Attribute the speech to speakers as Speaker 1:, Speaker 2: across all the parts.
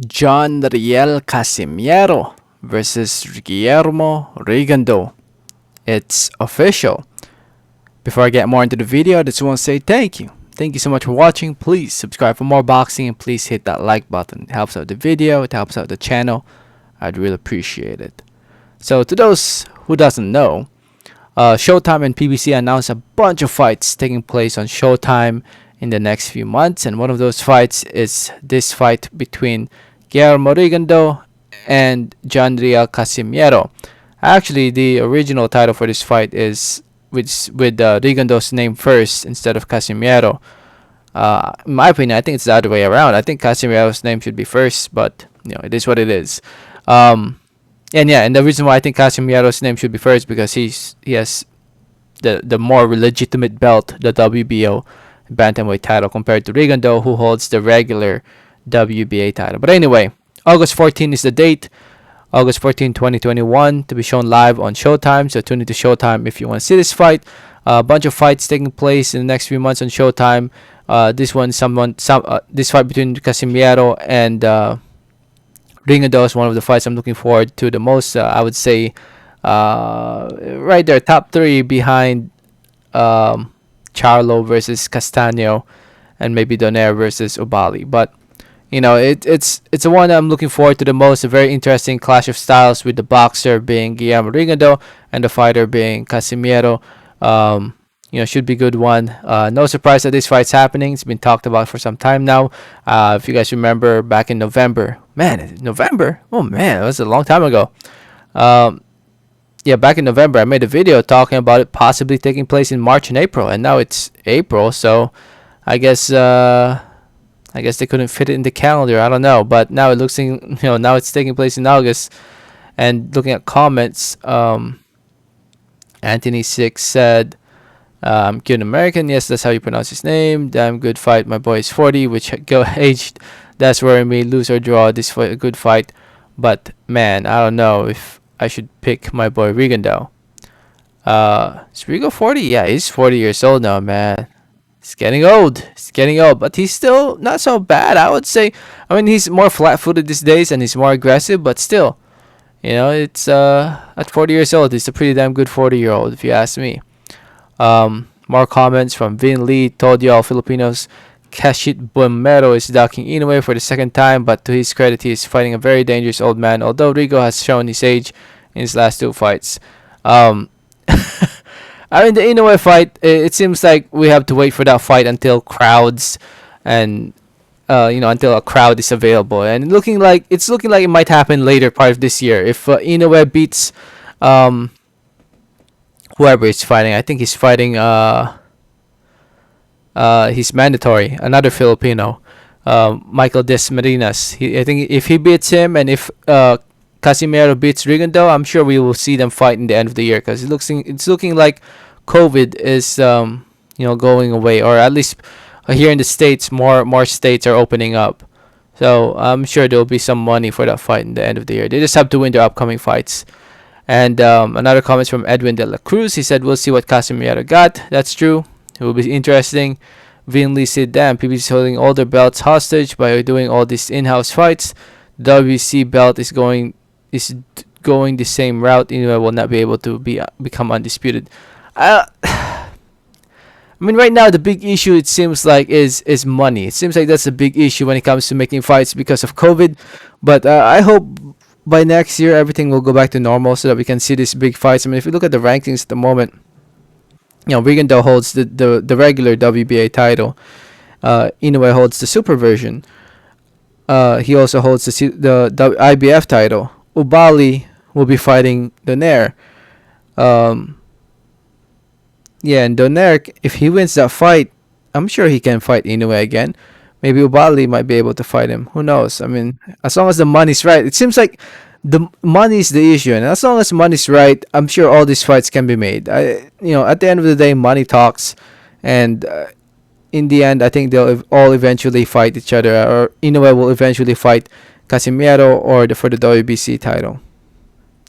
Speaker 1: John Riel Casimero versus Guillermo Rigondeaux. It's official. Before I get more into the video, I just want to say thank you. Thank you so much for watching. Please subscribe for more boxing and please hit that like button. It helps out the video, it helps out the channel. I'd really appreciate it. So to those who doesn't know, Showtime and PBC announced a bunch of fights taking place on Showtime in the next few months, and one of those fights is this fight between Guillermo Rigondeaux and John Riel Casimero. Actually, the original title for this fight is with Rigondeaux's name first instead of Casimero. In my opinion, I think it's the other way around. I think Casimero's name should be first, but it is what it is. And the reason why I think Casimero's name should be first because he has the more legitimate belt, the WBO bantamweight title, compared to Rigondeaux, who holds the regular WBA title. But anyway, August 14 is the date. August 14, 2021, to be shown live on Showtime. So tune into Showtime if you want to see this fight. A bunch of fights taking place in the next few months on Showtime. This fight between Casimero and Rigondeaux is one of the fights I'm looking forward to the most. I would say right there, top three behind Charlo versus Castaño, and maybe Donaire versus Ubali. But it's the one I'm looking forward to the most. A very interesting clash of styles with the boxer being Guillermo Rigondeaux and the fighter being Casimero. Should be a good one. No surprise that this fight's happening. It's been talked about for some time now. If you guys remember, back in November. November? Oh man, that was a long time ago. Back in November, I made a video talking about it possibly taking place in March and April, and now it's April, so I guess they couldn't fit it in the calendar. I don't know, but now now it's taking place in August. And looking at comments, Anthony 6 said, I'm Cuban American. Yes, that's how you pronounce his name. Damn good fight. My boy is 40, which go aged. That's worrying me. Lose or draw. This fight a good fight, but man, I don't know if I should pick my boy Rigondeaux. Is Rigo 40? Yeah, he's 40 years old now, man. He's getting old. But he's still not so bad, I would say. I mean, he's more flat-footed these days and he's more aggressive, but still, it's at 40 years old, he's a pretty damn good 40-year-old, if you ask me. More comments from Vin Lee. Told y'all Filipinos, Kashit Bomero is ducking Inoue for the second time, but to his credit, he is fighting a very dangerous old man, although Rigo has shown his age in his last two fights. I mean, the Inoue fight, it seems like we have to wait for that fight until crowds and until a crowd is available, and it's looking like it might happen later part of this year if Inoue beats whoever he's fighting. I think he's fighting he's mandatory, another Filipino, Michael Desmarinas. I think if he beats him and if Casimero beats Rigondeaux, I'm sure we will see them fight in the end of the year, because it's looking like COVID is going away, or at least here in the States, more states are opening up. So I'm sure there will be some money for that fight in the end of the year. They just have to win their upcoming fights. And another comment from Edwin De La Cruz. He said, we'll see what Casimero got. That's true. It will be interesting. Vin Lee said, damn, PBC is holding all their belts hostage by doing all these in-house fights. The WC belt is going the same route. Inoue will not be able to become undisputed. I mean, right now the big issue, it seems like, is money. It seems like that's a big issue when it comes to making fights because of COVID. But I hope by next year everything will go back to normal so that we can see these big fights. I mean, if you look at the rankings at the moment, Rigondeaux holds the regular WBA title. Inoue holds the super version. He also holds the IBF title. Ubali will be fighting Donaire. And Donaire, if he wins that fight, I'm sure he can fight Inoue again. Maybe Ubali might be able to fight him. Who knows? I mean, as long as the money's right. It seems like the money's the issue, and as long as money's right, I'm sure all these fights can be made. At the end of the day, money talks, and in the end, I think they'll all eventually fight each other, or Inoue will eventually fight Casimero for the WBC title,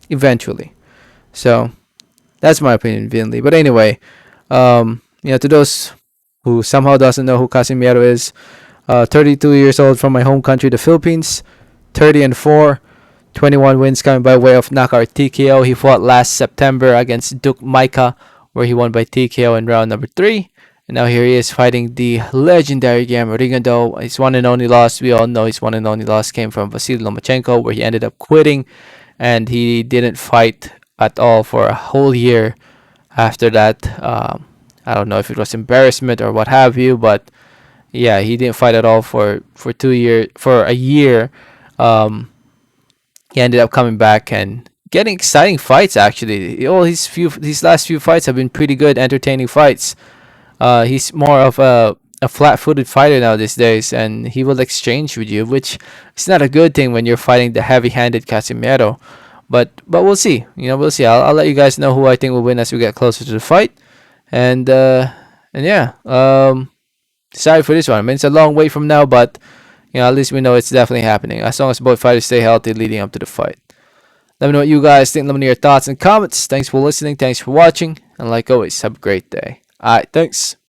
Speaker 1: eventually. So that's my opinion, Vin Lee. But anyway, to those who somehow doesn't know who Casimero is, 32 years old from my home country, the Philippines. 30-4, 21 wins coming by way of knockout TKO. He fought last September against Duke Micah, where he won by TKO in round number 3. And now here he is fighting the legendary Guillermo Rigondeaux. His one and only loss, we all know his one and only loss came from Vasily Lomachenko, where he ended up quitting, and he didn't fight at all for a whole year after that. I don't know if it was embarrassment or what have you, but yeah, he didn't fight at all for 2 years, for a year. He ended up coming back and getting exciting fights. Actually, all his last few fights have been pretty good, entertaining fights. He's more of a flat-footed fighter now these days, and he will exchange with you, which is not a good thing when you're fighting the heavy-handed Casimero. But we'll see. We'll see. I'll let you guys know who I think will win as we get closer to the fight. And yeah. Sorry for this one. I mean, it's a long way from now, but at least we know it's definitely happening. As long as both fighters stay healthy leading up to the fight. Let me know what you guys think. Let me know your thoughts and comments. Thanks for listening. Thanks for watching. And like always, have a great day. Alright, thanks.